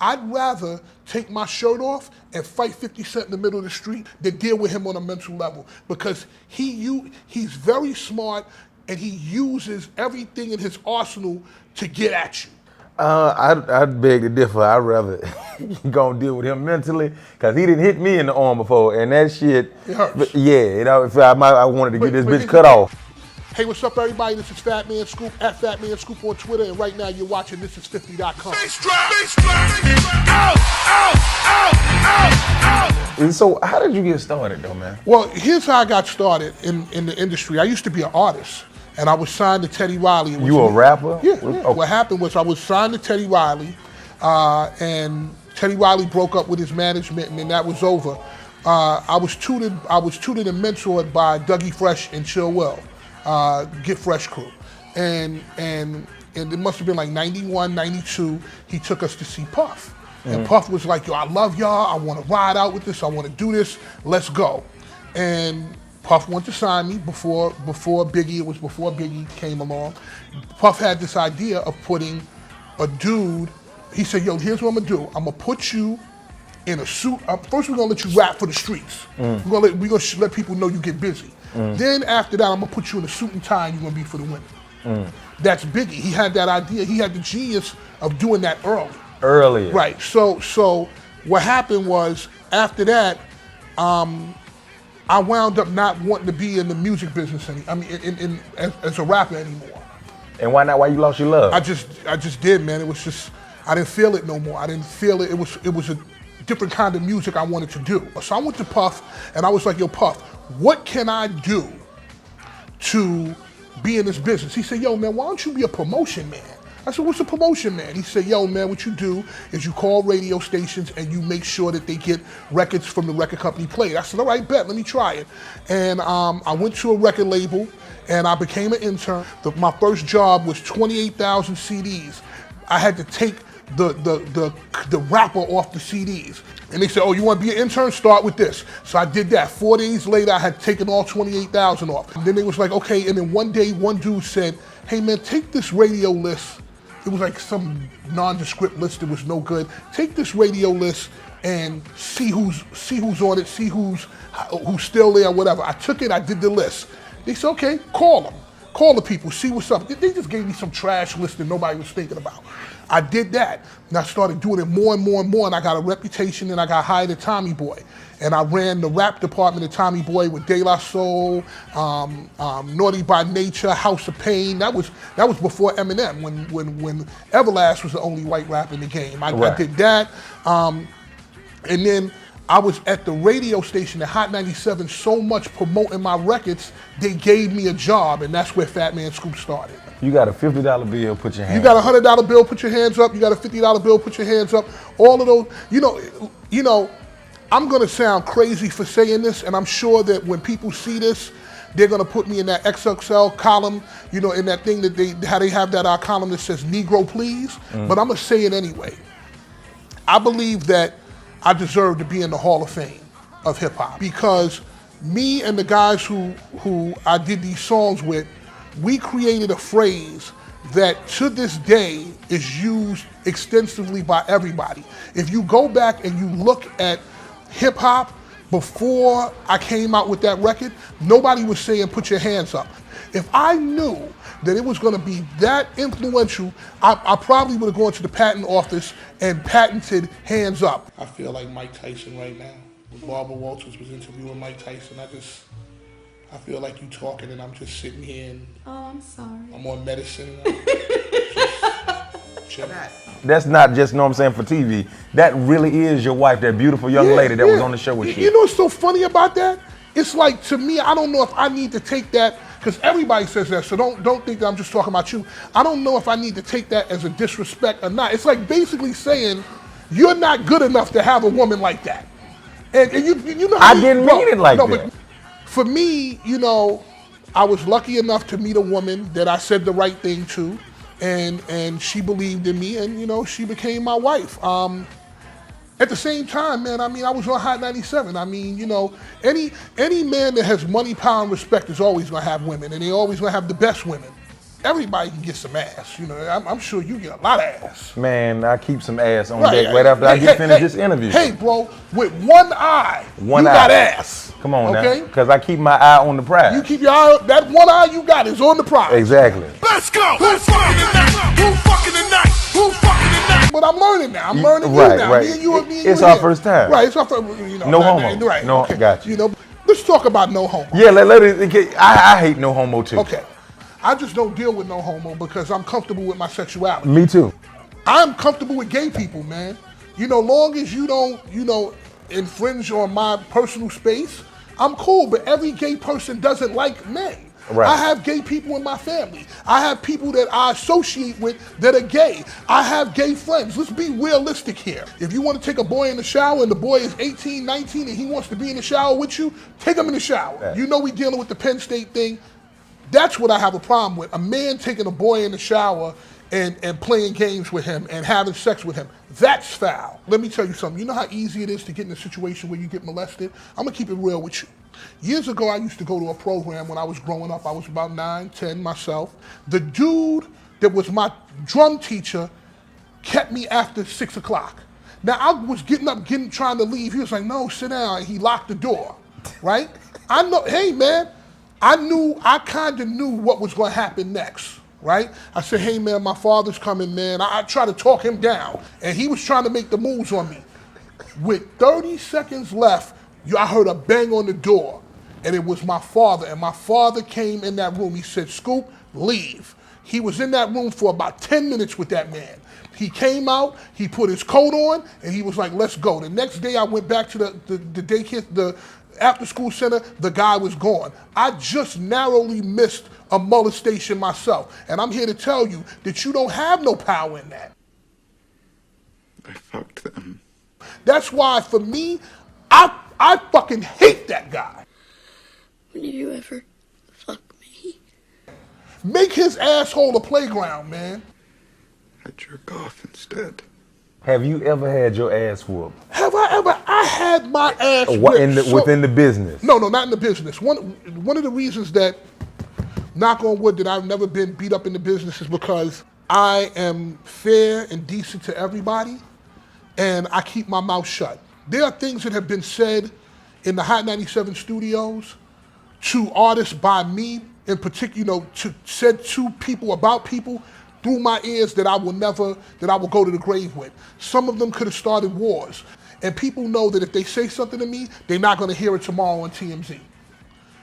I'd rather take my shirt off and fight 50 Cent in the middle of the street than deal with him on a mental level, because he's very smart and he uses everything in his arsenal to get at you. I'd beg to differ. I'd rather go and deal with him mentally, because he didn't hit me in the arm before, and that shit, it hurts. Yeah, you know, if I wanted to get this bitch cut off. Hey, what's up, everybody? This is Fatman Scoop, at Fatman Scoop on Twitter, and right now you're watching Thisis50.com. And so, how did you get started, though, man? Well, here's how I got started in the industry. I used to be an artist, and I was signed to Teddy Riley. You a rapper? Yeah. Okay. What happened was I was signed to Teddy Riley, and Teddy Riley broke up with his management, and then that was over. I was tutored and mentored by Dougie Fresh and Chill Will. Get Fresh crew, and it must have been like 91, 92, he took us to see Puff. And Puff was like, yo, I love y'all, I wanna ride out with this, I wanna do this, let's go. And Puff wanted to sign me before Biggie, it was before Biggie came along. Puff had this idea of putting a dude, he said, yo, here's what I'm gonna do, I'm gonna put you in a suit. First, we're gonna let you rap for the streets. We're gonna let people know you get busy. Then after that, I'm gonna put you in a suit and tie, and you're gonna be for the women. That's Biggie. He had that idea. He had the genius of doing that early. Right. So what happened was, after that, I wound up not wanting to be in the music business as a rapper anymore. And why not? Why you lost your love? I just did, man. It was just, I didn't feel it no more. I didn't feel it. It was a different kind of music I wanted to do. So I went to Puff, and I was like, yo, Puff, what can I do to be in this business? He said, yo, man, why don't you be a promotion man? I said, what's a promotion man? He said, yo, man, what you do is you call radio stations and you make sure that they get records from the record company played. I said, all right, bet, let me try it. And I went to a record label and I became an intern. My first job was 28,000 CDs. I had to take the wrapper off the CDs. And they said, oh, you want to be an intern? Start with this. So I did that. 4 days later, I had taken all 28,000 off. And then they was like, okay, and then one day, one dude said, hey man, take this radio list. It was like some nondescript list that was no good. Take this radio list and see who's on it, see who's still there, whatever. I took it, I did the list. They said, okay, call them. Call the people, see what's up. They just gave me some trash list that nobody was thinking about. I did that, and I started doing it more and more and more, and I got a reputation, and I got hired at Tommy Boy. And I ran the rap department at Tommy Boy with De La Soul, Naughty by Nature, House of Pain. That was before Eminem, when Everlast was the only white rap in the game. I did that, and then I was at the radio station at Hot 97 so much promoting my records, they gave me a job, and that's where Fatman Scoop started. You got a $50 bill, put your hands up. You got a $100 bill, put your hands up. You got a $50 bill, put your hands up. All of those, you know, I'm gonna sound crazy for saying this, and I'm sure that when people see this, they're gonna put me in that XXL column, in that thing that they have that column that says Negro Please, but I'm gonna say it anyway. I believe that I deserve to be in the Hall of Fame of hip hop, because me and the guys who I did these songs with, we created a phrase that to this day is used extensively by everybody. If you go back and you look at hip hop before I came out with that record, nobody was saying put your hands up. If I knew that it was gonna be that influential, I probably would have gone to the patent office and patented hands up. I feel like Mike Tyson right now. When Barbara Walters was interviewing Mike Tyson, I feel like you talking and I'm just sitting here and I'm sorry. I'm on medicine. That's not just, for TV. That really is your wife, that beautiful young lady that was on the show with you. You know what's so funny about that? It's like, to me, I don't know if I need to take that, because everybody says that, so don't think that I'm just talking about you. I don't know if I need to take that as a disrespect or not. It's like basically saying, you're not good enough to have a woman like that. And you know how I didn't mean it like that. But for me, I was lucky enough to meet a woman that I said the right thing to, and she believed in me, and she became my wife. At the same time, man, I was on Hot 97. Any man that has money, power, and respect is always gonna have women, and they always gonna have the best women. everybody can get some ass. You know, I'm sure you get a lot of ass. Man, I keep some ass on deck right after I get finished this interview. Hey, bro, with one eye, you eye. got ass. Come on now, because I keep my eye on the prize. You keep your eye, that one eye you got is on the prize. Exactly. Let's go. Who's fucking tonight? Who fucking tonight? Who fucking tonight? But I'm learning now. I'm learning you now. Right. Me and you, it's our first time. Right. It's our first. You know, no homo. Right. No, okay. Got you. You know, let's talk about no homo. Yeah, I hate no homo too. Okay. I just don't deal with no homo because I'm comfortable with my sexuality. Me too. I'm comfortable with gay people, man. You know, long as you don't, infringe on my personal space, I'm cool. But every gay person doesn't like men. Right. I have gay people in my family. I have people that I associate with that are gay. I have gay friends. Let's be realistic here. If you want to take a boy in the shower and the boy is 18, 19 and he wants to be in the shower with you, take him in the shower. Yeah. You know we dealing with the Penn State thing. That's what I have a problem with. A man taking a boy in the shower and playing games with him and having sex with him. That's foul. Let me tell you something. You know how easy it is to get in a situation where you get molested? I'm going to keep it real with you. Years ago, I used to go to a program when I was growing up. I was about 9, 10 myself. The dude that was my drum teacher kept me after 6 o'clock. Now, I was getting up, trying to leave. He was like, no, sit down. And he locked the door, right? I know, hey, man, I kind of knew what was going to happen next, right? I said, hey, man, my father's coming, man. I tried to talk him down, and he was trying to make the moves on me. With 30 seconds left, I heard a bang on the door, and it was my father, and my father came in that room. He said, Scoop, leave. He was in that room for about 10 minutes with that man. He came out, he put his coat on, and he was like, let's go. The next day, I went back to the daycare, the after-school center, the guy was gone. I just narrowly missed a molestation myself, and I'm here to tell you that you don't have no power in that. I fucked them. That's why, for me, I fucking hate that guy. When did you ever fuck me? Make his asshole a playground, man. I jerk off instead. Have you ever had your ass whooped? Have I ever? I had my ass whipped. Within the business? No, not in the business. One of the reasons that, knock on wood, that I've never been beat up in the business is because I am fair and decent to everybody, and I keep my mouth shut. There are things that have been said in the Hot 97 studios to artists by me in particular, said to people about people through my ears that I will go to the grave with. Some of them could have started wars. And people know that if they say something to me, they're not gonna hear it tomorrow on TMZ.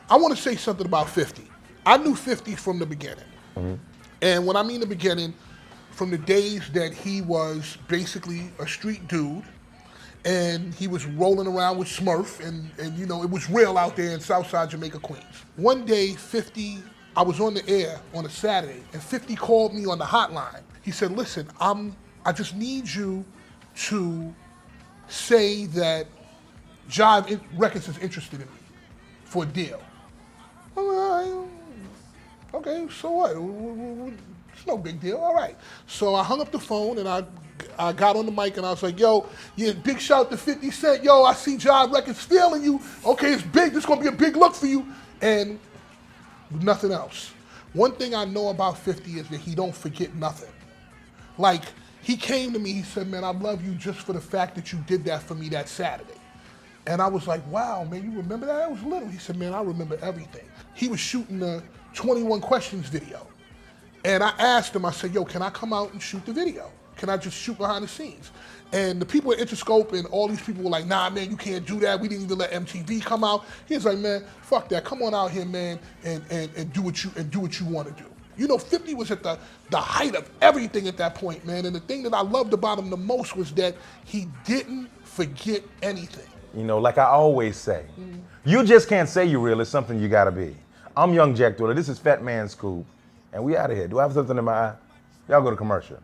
I wanna say something about 50. I knew 50 from the beginning. Mm-hmm. And when I mean the beginning, from the days that he was basically a street dude, and he was rolling around with Smurf, and it was real out there in Southside Jamaica, Queens. One day, 50, I was on the air on a Saturday, and 50 called me on the hotline. He said, listen, I just need you to say that Jive Records is interested in me for a deal. I'm like, okay, so what? It's no big deal, all right. So I hung up the phone and I got on the mic and I was like, yo, yeah, big shout out to 50 Cent. Yo, I see Jive Records feeling you. Okay, it's big, this is gonna be a big look for you. And nothing else. One thing I know about 50 is that he don't forget nothing. Like, he came to me, he said, man, I love you just for the fact that you did that for me that Saturday. And I was like, wow, man, you remember that? I was little. He said, man, I remember everything. He was shooting the 21 Questions video. And I asked him, I said, yo, can I come out and shoot the video? Can I just shoot behind the scenes? And the people at Interscope and all these people were like, nah, man, you can't do that. We didn't even let MTV come out. He was like, man, fuck that. Come on out here, man, and do what you want to do. 50 was at the height of everything at that point, man. And the thing that I loved about him the most was that he didn't forget anything. Like I always say, you just can't say you're real. It's something you gotta be. I'm Young Jack Thriller. This is Fatman Scoop, and we out of here. Do I have something in my eye? Y'all go to commercial.